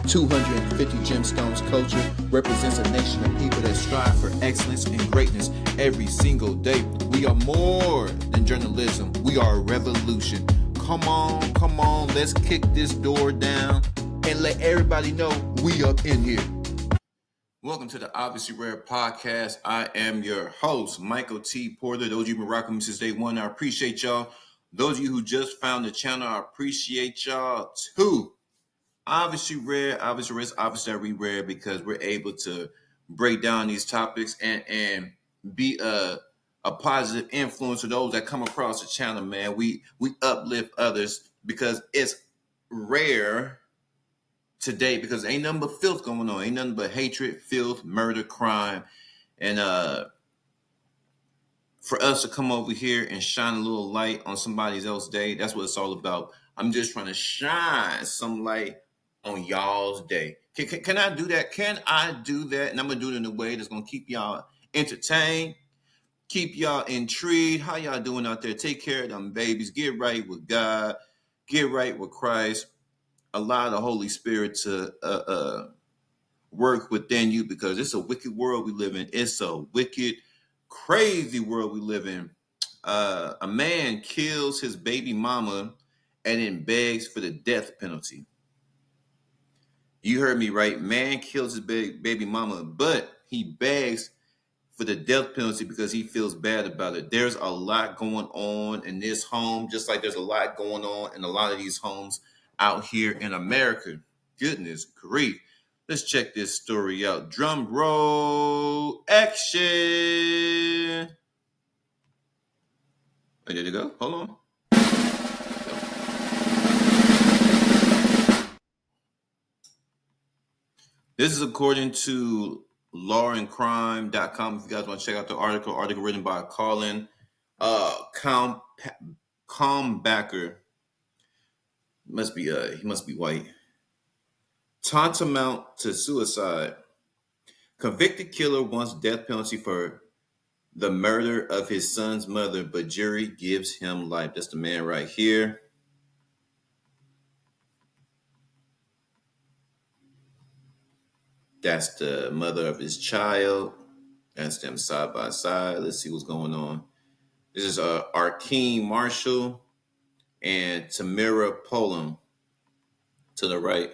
250 Gemstones culture represents a nation of people that strive for excellence and greatness every single day. We are more than journalism. We are a revolution. Come on, let's kick this door down and let everybody know we up in here. Welcome to the Obviously Rare podcast. I am your host, Michael T. Porter. Those of you who've been rocking me since day one, I appreciate y'all. Those of you who just found the channel, I appreciate y'all too. Obviously rare, obviously rare because we're able to break down these topics and be a positive influence to those that come across the channel, man. We uplift others because it's rare today because ain't nothing but filth going on. Ain't nothing but hatred, filth, murder, crime. And for us to come over here and shine a little light on somebody else's day, that's what it's all about. I'm just trying to shine some light on y'all's day. Can I do that? Can I do that? And I'm going to do it in a way that's going to keep y'all entertained, keep y'all intrigued. How y'all doing out there? Take care of them babies. Get right with God. Get right with Christ. Allow the Holy Spirit to work within you because it's a wicked world we live in. It's a wicked, crazy world we live in. A man kills his baby mama and then begs for the death penalty. You heard me right. Man kills his baby mama, but he begs for the death penalty because he feels bad about it. There's a lot going on in this home, just like there's a lot going on in a lot of these homes out here in America. Goodness grief. Let's check this story out. Drum roll, action. Ready to go? Hold on. This is according to lawandcrime.com. If you guys want to check out the article written by Colin Combacker. He must be white. Tantamount to suicide. Convicted killer wants death penalty for the murder of his son's mother, but jury gives him life. That's the man right here. That's the mother of his child. That's them side by side. Let's see what's going on. This is Arkeem Marshall and Tamira Polam to the right.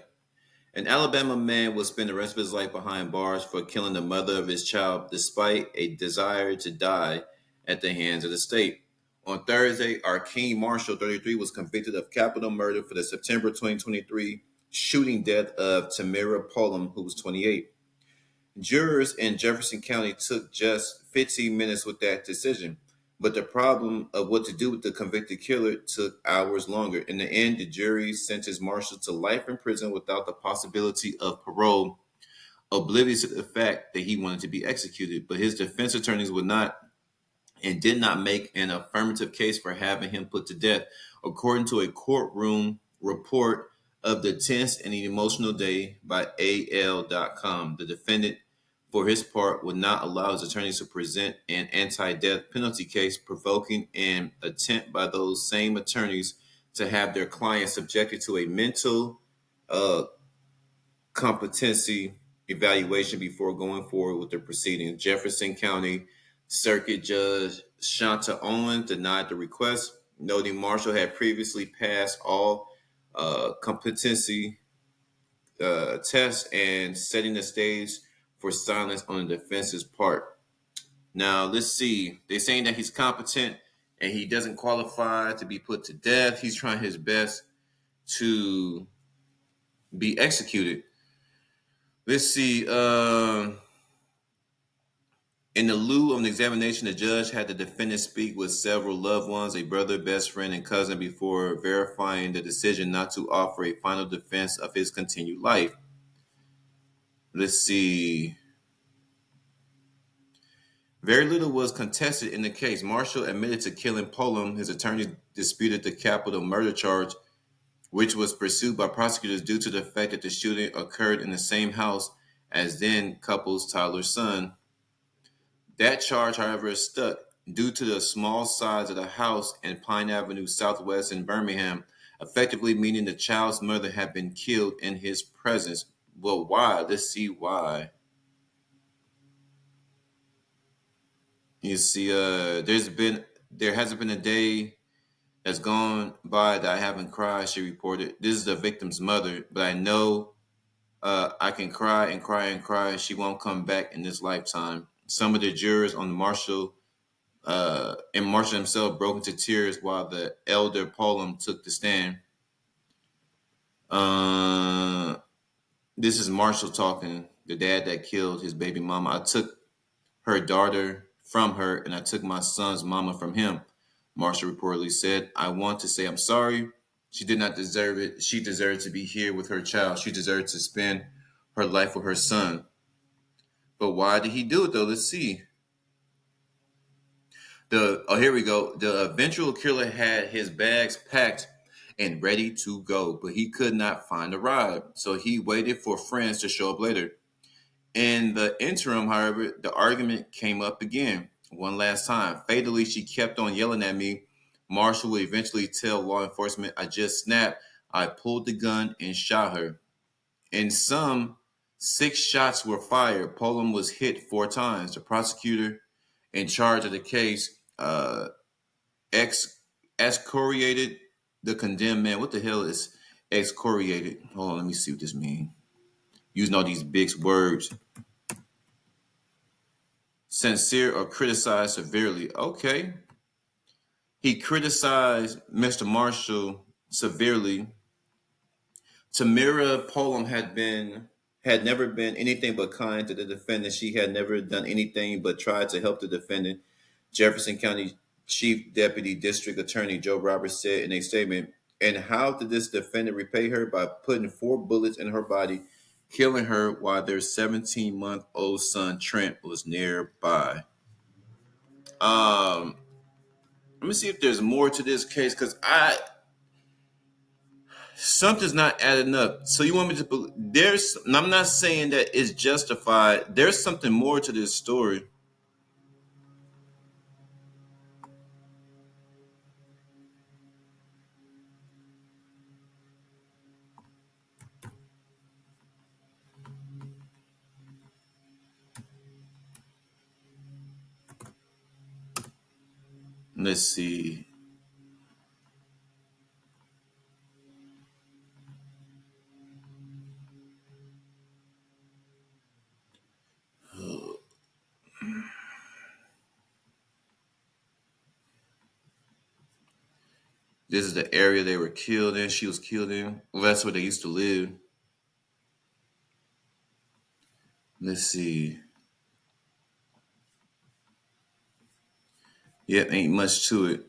An Alabama man will spend the rest of his life behind bars for killing the mother of his child despite a desire to die at the hands of the state. On Thursday, Arkeem Marshall, 33, was convicted of capital murder for the September 2023 shooting death of Tamira Polam, who was 28. Jurors in Jefferson County took just 15 minutes with that decision, but the problem of what to do with the convicted killer took hours longer. In the end, the jury sentenced Marshall to life in prison without the possibility of parole, oblivious to the fact that he wanted to be executed. But his defense attorneys would not and did not make an affirmative case for having him put to death. According to a courtroom report of the tense and emotional day by AL.com, the defendant, for his part, would not allow his attorneys to present an anti-death penalty case, provoking an attempt by those same attorneys to have their client subjected to a mental competency evaluation before going forward with the proceedings. Jefferson County Circuit Judge Shanta Owens denied the request, noting Marshall had previously passed all competency tests and setting the stage for silence on the defense's part. Now, let's see. They're saying that he's competent and he doesn't qualify to be put to death. He's trying his best to be executed. Let's see. In the lieu of an examination, the judge had the defendant speak with several loved ones, a brother, best friend, and cousin before verifying the decision not to offer a final defense of his continued life. Let's see. Very little was contested in the case. Marshall admitted to killing Polam. His attorneys disputed the capital murder charge, which was pursued by prosecutors due to the fact that the shooting occurred in the same house as then couple's toddler's son. That charge, however, is stuck due to the small size of the house in Pine Avenue Southwest in Birmingham, effectively meaning the child's mother had been killed in his presence. Well, why? Let's see why. You see, there hasn't been a day that's gone by that I haven't cried, she reported. This is the victim's mother, but I know I can cry and cry and cry. She won't come back in this lifetime. Some of the jurors on the Marshall himself broke into tears while the elder Polam took the stand. Uh, this is Marshall talking, the dad that killed his baby mama. I took her daughter from her, and I took my son's mama from him. Marshall reportedly said, I want to say I'm sorry. She did not deserve it. She deserved to be here with her child. She deserved to spend her life with her son. But why did he do it, though? Let's see. Here we go. The eventual killer had his bags packed and ready to go, but he could not find a ride. So he waited for friends to show up later. In the interim, however, the argument came up again, one last time. Fatally, she kept on yelling at me. Marshall would eventually tell law enforcement, I just snapped. I pulled the gun and shot her. In some, 6 shots were fired. Polam was hit 4 times. The prosecutor in charge of the case excoriated the condemned man. What the hell is excoriated? Hold on, let me see what this means. Using all these big words. Censure or criticize severely. Okay. He criticized Mr. Marshall severely. Tamira Polam had never been anything but kind to the defendant. She had never done anything but try to help the defendant. Jefferson County Chief Deputy District Attorney Joe Roberts said in a statement, and how did this defendant repay her? By putting 4 bullets in her body, killing her while their 17-month-old son Trent was nearby. Let me see if there's more to this case because something's not adding up. So you want me to believe I'm not saying that it's justified. There's something more to this story. Let's see. This is the area they were killed in. She was killed in. Well, that's where they used to live. Let's see. Yeah, ain't much to it.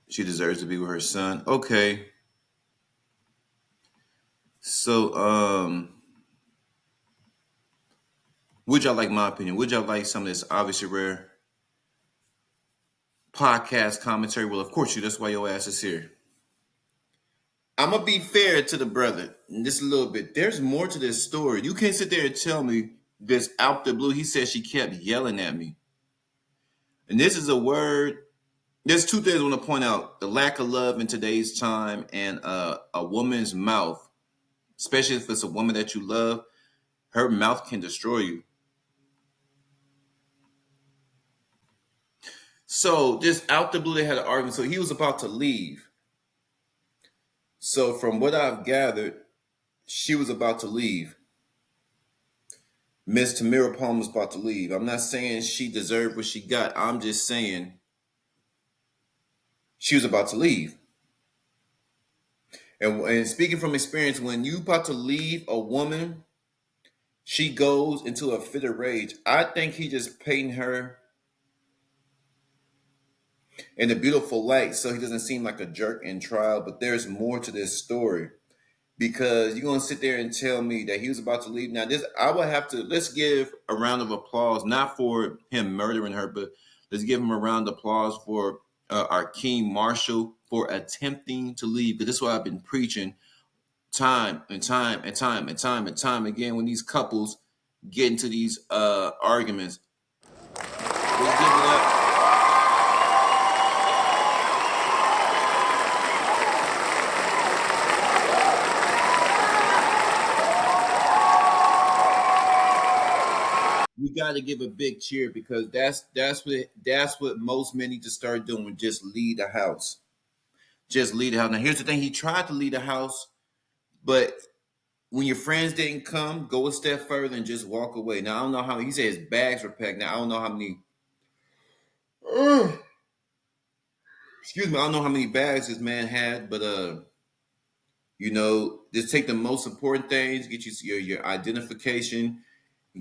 She deserves to be with her son. Okay. So, would y'all like my opinion? Would y'all like some of this obviously rare podcast commentary? Well, of course you. That's why your ass is here. I'm gonna be fair to the brother just a little bit. There's more to this story. You can't sit there and tell me this out the blue. He said she kept yelling at me, and this is a word. There's 2 things I want to point out: the lack of love in today's time, and a woman's mouth, especially if it's a woman that you love, her mouth can destroy you. So just out the blue, they had an argument. So he was about to leave. So from what I've gathered, she was about to leave. Miss Tamira Palm was about to leave. I'm not saying she deserved what she got. I'm just saying she was about to leave. And speaking from experience, when you about to leave a woman, she goes into a fit of rage. I think he just painting her in a beautiful light so he doesn't seem like a jerk in trial. But there's more to this story. Because you're gonna sit there and tell me that he was about to leave. Now, this I would have to let's give a round of applause, not for him murdering her, but let's give him a round of applause for our King Marshall for attempting to leave. Because this is what I've been preaching time and time and time and time and time again when these couples get into these arguments. Let's give it up. got to give a big cheer because that's what most men need to start doing. Just leave the house. Just leave the house. Now here's the thing: he tried to leave the house, but when your friends didn't come, go a step further and just walk away. Now I don't know how he said his bags were packed. Now I don't know how many. Excuse me, I don't know how many bags this man had, but just take the most important things. Get you your identification.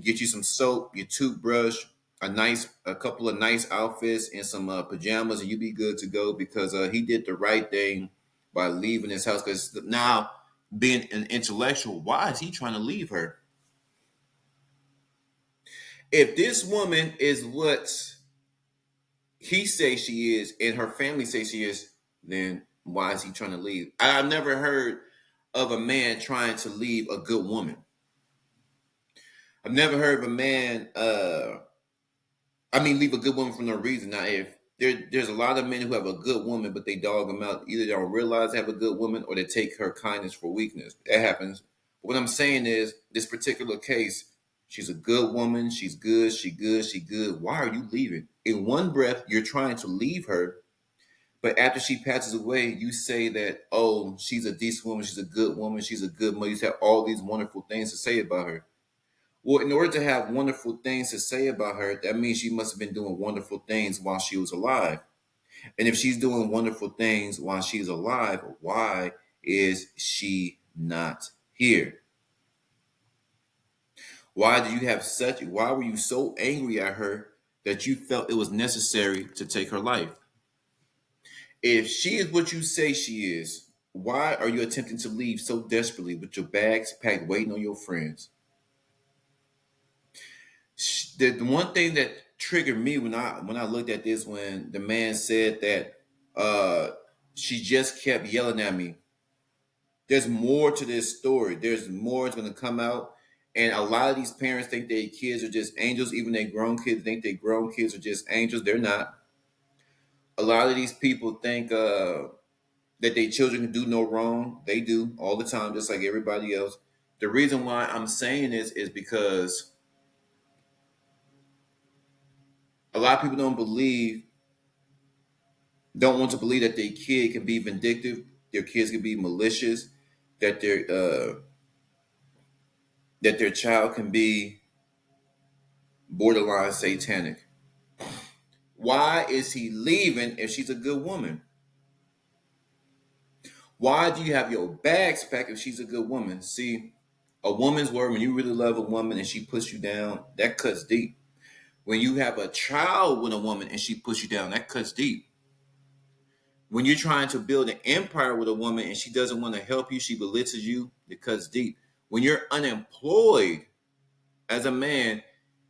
Get you some soap, your toothbrush, a couple of nice outfits, and some pajamas, and you be good to go because he did the right thing by leaving his house. Because now, being an intellectual, why is he trying to leave her? If this woman is what he says she is, and her family says she is, then why is he trying to leave? I've never heard of a man trying to leave a good woman. I've never heard of a man. Leave a good woman for no reason. Now, if there's a lot of men who have a good woman, but they dog them out. Either they don't realize they have a good woman, or they take her kindness for weakness. That happens. But what I'm saying is, this particular case, she's a good woman. She's good. She good. She good. Why are you leaving? In one breath, you're trying to leave her, but after she passes away, you say that, oh, she's a decent woman. She's a good woman. She's a good mother. You have all these wonderful things to say about her. Well, in order to have wonderful things to say about her, that means she must have been doing wonderful things while she was alive. And if she's doing wonderful things while she's alive, why is she not here? Why were you so angry at her that you felt it was necessary to take her life? If she is what you say she is, why are you attempting to leave so desperately with your bags packed waiting on your friends? The one thing that triggered me when I looked at this, when the man said that she just kept yelling at me. There's more to this story. There's more that's going to come out. And a lot of these parents think their kids are just angels. Even their grown kids think their grown kids are just angels. They're not. A lot of these people think that their children can do no wrong. They do all the time, just like everybody else. The reason why I'm saying this is because a lot of people don't want to believe that their kid can be vindictive, their kids can be malicious, that their child can be borderline satanic. Why is he leaving if she's a good woman? Why do you have your bags packed if she's a good woman? See, a woman's word, when you really love a woman and she puts you down, that cuts deep. When you have a child with a woman and she puts you down, that cuts deep. When you're trying to build an empire with a woman and she doesn't want to help you, she belittles you, it cuts deep. When you're unemployed as a man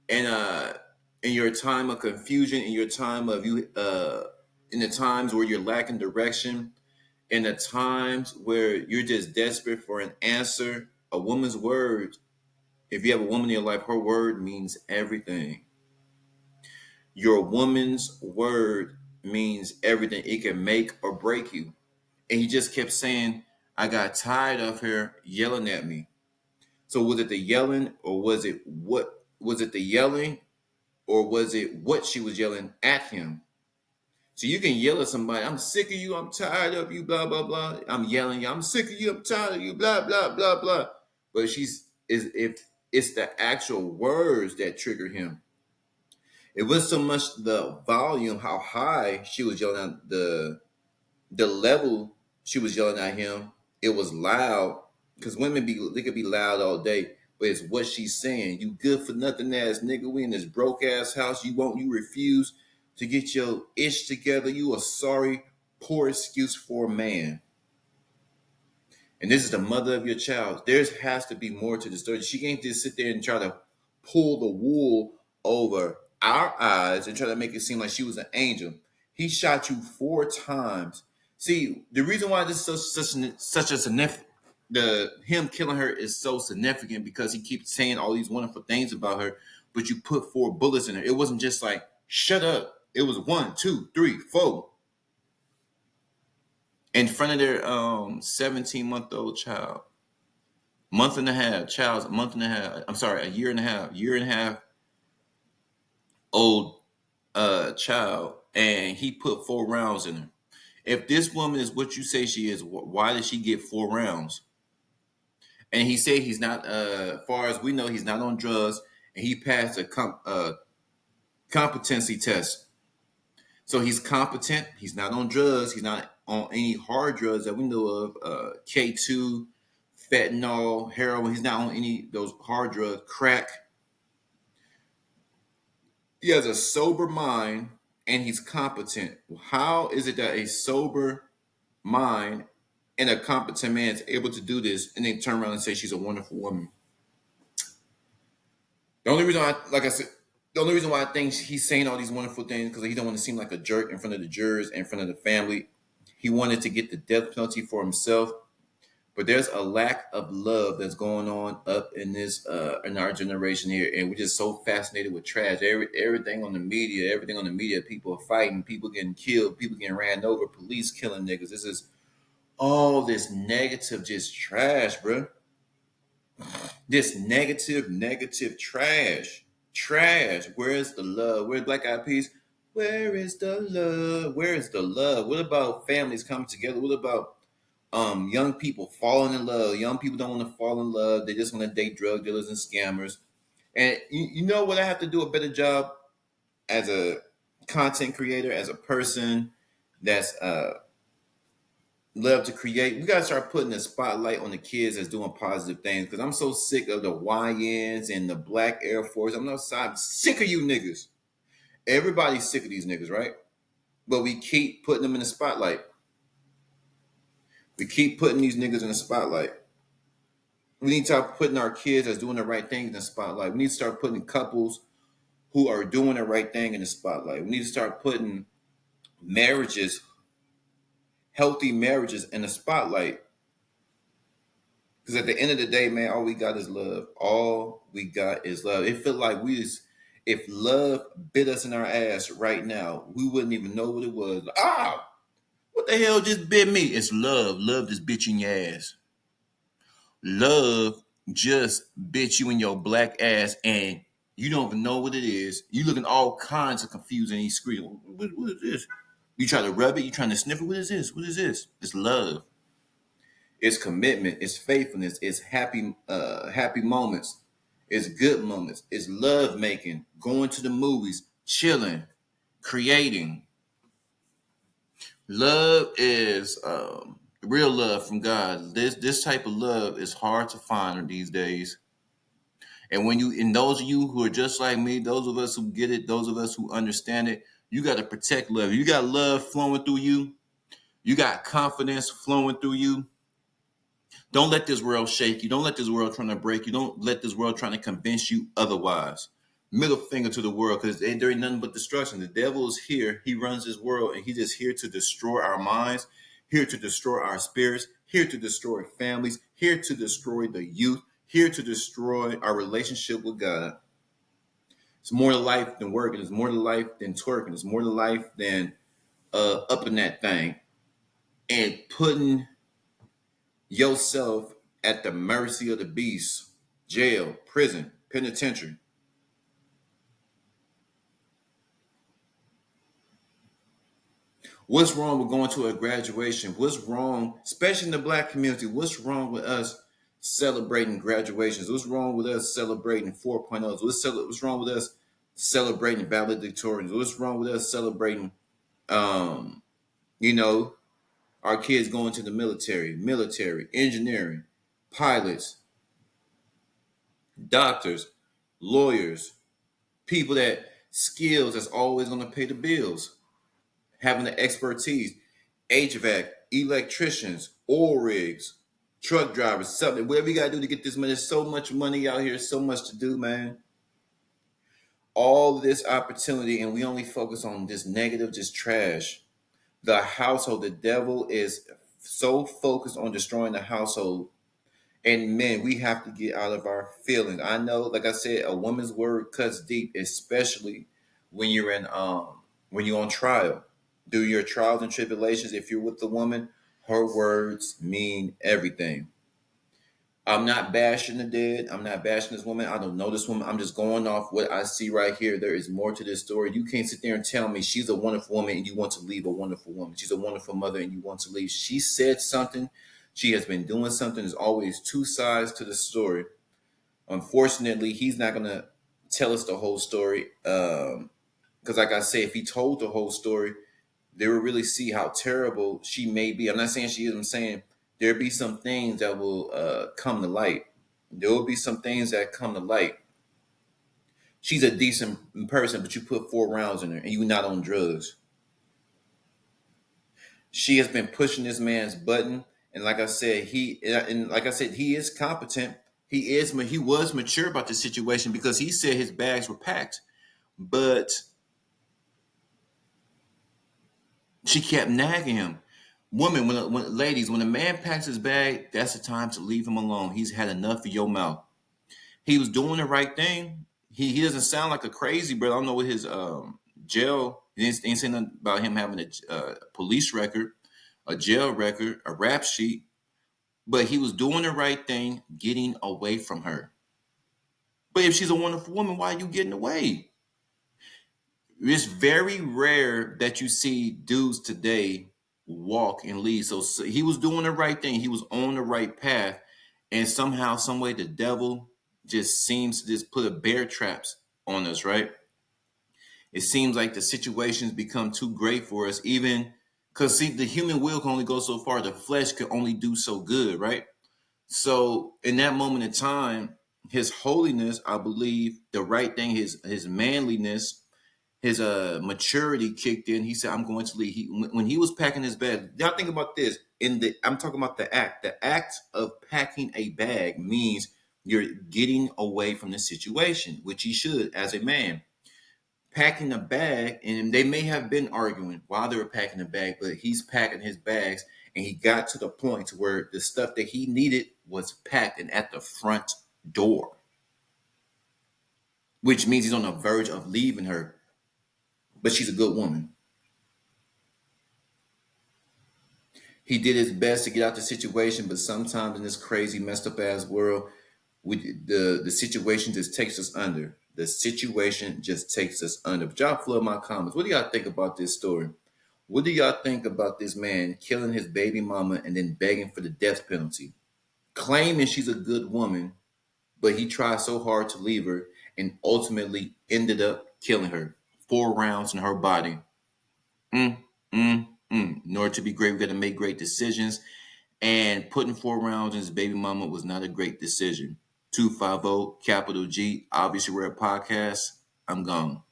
and in your time of confusion, in your time of in the times where you're lacking direction, in the times where you're just desperate for an answer, a woman's word, if you have a woman in your life, her word means everything. Your woman's word means everything. It can make or break you. And he just kept saying, I got tired of her yelling at me. So was it the yelling, or was it the yelling, or was it what she was yelling at him? So you can yell at somebody, I'm sick of you, I'm tired of you, blah, blah, blah. I'm yelling, I'm sick of you, I'm tired of you, blah, blah, blah, blah. But if it's the actual words that trigger him. It was so much the volume, how high she was yelling at the level she was yelling at him. It was loud, because they could be loud all day, but it's what she's saying. You good for nothing ass nigga. We in this broke ass house. You refuse to get your ish together. You a sorry, poor excuse for a man. And this is the mother of your child. There has to be more to the story. She can't just sit there and try to pull the wool over our eyes and try to make it seem like she was an angel. He shot you 4 times. See, the reason why this is such a significant, him killing her is so significant, because he keeps saying all these wonderful things about her, but you put 4 bullets in her. It wasn't just like, shut up. It was 1, 2, 3, 4. In front of their 17-month-old child. Month and a half, child's a month and a half. I'm sorry, a year and a half. old child, and he put 4 rounds in her. If this woman is what you say she is, why did she get 4 rounds? And he said he's not, far as we know, he's not on drugs, and he passed a competency test. So he's competent. He's not on drugs. He's not on any hard drugs that we know of. K2, fentanyl, heroin. He's not on any of those hard drugs. Crack. He has a sober mind and he's competent. How is it that a sober mind and a competent man is able to do this and then turn around and say she's a wonderful woman? The only reason like I said, the only reason why I think he's saying all these wonderful things because he don't want to seem like a jerk in front of the jurors, in front of the family. He wanted to get the death penalty for himself, but there's a lack of love that's going on up in this in our generation here, and we're just so fascinated with trash. Everything on the media, people are fighting, people getting killed, people getting ran over, police killing niggas. This is all this negative, just trash, bro. This negative trash. Where is the love? Where's Black Eyed Peas? Where is the love? Where is the love? What about families coming together? What about young people falling in love? Young people don't want to fall in love. They just want to date drug dealers and scammers. And you know what? I have to do a better job as a content creator, as a person that's love to create. We gotta start putting the spotlight on the kids that's doing positive things. Because I'm so sick of the YNs and the Black Air Force. I'm sick of you niggas. Everybody's sick of these niggas, right? But we keep putting them in the spotlight. We keep putting these niggas in the spotlight. We need to start putting our kids that's doing the right thing in the spotlight. We need to start putting couples who are doing the right thing in the spotlight. We need to start putting marriages, healthy marriages, in the spotlight. Because at the end of the day, man, all we got is love. All we got is love. It felt like if love bit us in our ass right now, we wouldn't even know what it was. What the hell just bit me? It's love. Love just bit you in your ass. Love just bit you in your black ass and you don't even know what it is. You looking all kinds of confused and you scream, what is this? You try to rub it, you trying to sniff it. What is this? What is this? It's love. It's commitment. It's faithfulness. It's happy moments. It's good moments. It's love making, going to the movies, chilling, creating. Love is real love from God. This type of love is hard to find these days. And those of you who are just like me, those of us who get it, those of us who understand it, you got to protect love. You got love flowing through you. You got confidence flowing through you. Don't let this world shake you. Don't let this world trying to break you. Don't let this world trying to convince you otherwise. Middle finger to the world, because there ain't nothing but destruction. The devil is here. He runs this world, and he's just here to destroy our minds, here to destroy our spirits, here to destroy families, here to destroy the youth, here to destroy our relationship with God. It's more to life than working. It's more to life than twerking. It's more to life than up in that thing and putting yourself at the mercy of the beast, jail, prison, penitentiary. What's wrong with going to a graduation? What's wrong, especially in the Black community? What's wrong with us celebrating graduations? What's wrong with us celebrating 4.0s? What's wrong with us celebrating valedictorians? What's wrong with us celebrating, um, you know, our kids going to the military, engineering, pilots, doctors, lawyers, people that skills that's always going to pay the bills, having the expertise, HVAC, electricians, oil rigs, truck drivers, something, whatever you got to do to get this money. There's so much money out here, so much to do, man. All this opportunity, and we only focus on this negative, just trash. The household, the devil is so focused on destroying the household. And men, we have to get out of our feelings. I know, like I said, a woman's word cuts deep, especially when you're when you're on trial. Through your trials and tribulations, if you're with the woman, her words mean everything. I'm not bashing the dead. I'm not bashing this woman. I don't know this woman. I'm just going off what I see right here. There is more to this story. You can't sit there and tell me she's a wonderful woman and you want to leave a wonderful woman. She's a wonderful mother and you want to leave. She said something. She has been doing something. There's always two sides to the story. Unfortunately, he's not going to tell us the whole story. Because, like I said, if he told the whole story, they will really see how terrible she may be. I'm not saying she is. I'm saying there'll be some things that will come to light. There will be some things that come to light. She's a decent person, but you put 4 rounds in her and you're not on drugs. She has been pushing this man's button, and like I said, he is competent. He was mature about the situation because he said his bags were packed, but she kept nagging him. Women, ladies, when a man packs his bag, that's the time to leave him alone. He's had enough of your mouth. He was doing the right thing. He doesn't sound like a crazy brother. I don't know what his jail. He didn't say nothing about him having a police record, a jail record, a rap sheet. But he was doing the right thing, getting away from her. But if she's a wonderful woman, why are you getting away? It's very rare that you see dudes today walk and leave. So he was doing the right thing. He was on the right path. And somehow, some way, the devil just seems to just put a bear traps on us, right? It seems like the situations become too great for us, even because see, the human will can only go so far. The flesh can only do so good, right? So in that moment in time, his holiness, I believe, the right thing, his manliness, his maturity kicked in. He said, "I'm going to leave." When he was packing his bag, y'all think about this. I'm talking about the act. The act of packing a bag means you're getting away from the situation, which he should as a man. Packing a bag, and they may have been arguing while they were packing the bag, but he's packing his bags, and he got to the point where the stuff that he needed was packed and at the front door, which means he's on the verge of leaving her. But she's a good woman. He did his best to get out the situation, but sometimes in this crazy, messed up ass world, the situation just takes us under. The situation just takes us under. But y'all flood my comments. What do y'all think about this story? What do y'all think about this man killing his baby mama and then begging for the death penalty? Claiming she's a good woman, but he tried so hard to leave her and ultimately ended up killing her. 4 rounds in her body. Mm, In order to be great, we got to make great decisions. And putting 4 rounds in his baby mama was not a great decision. 250 capital G. Obviously, we're a podcast. I'm gone.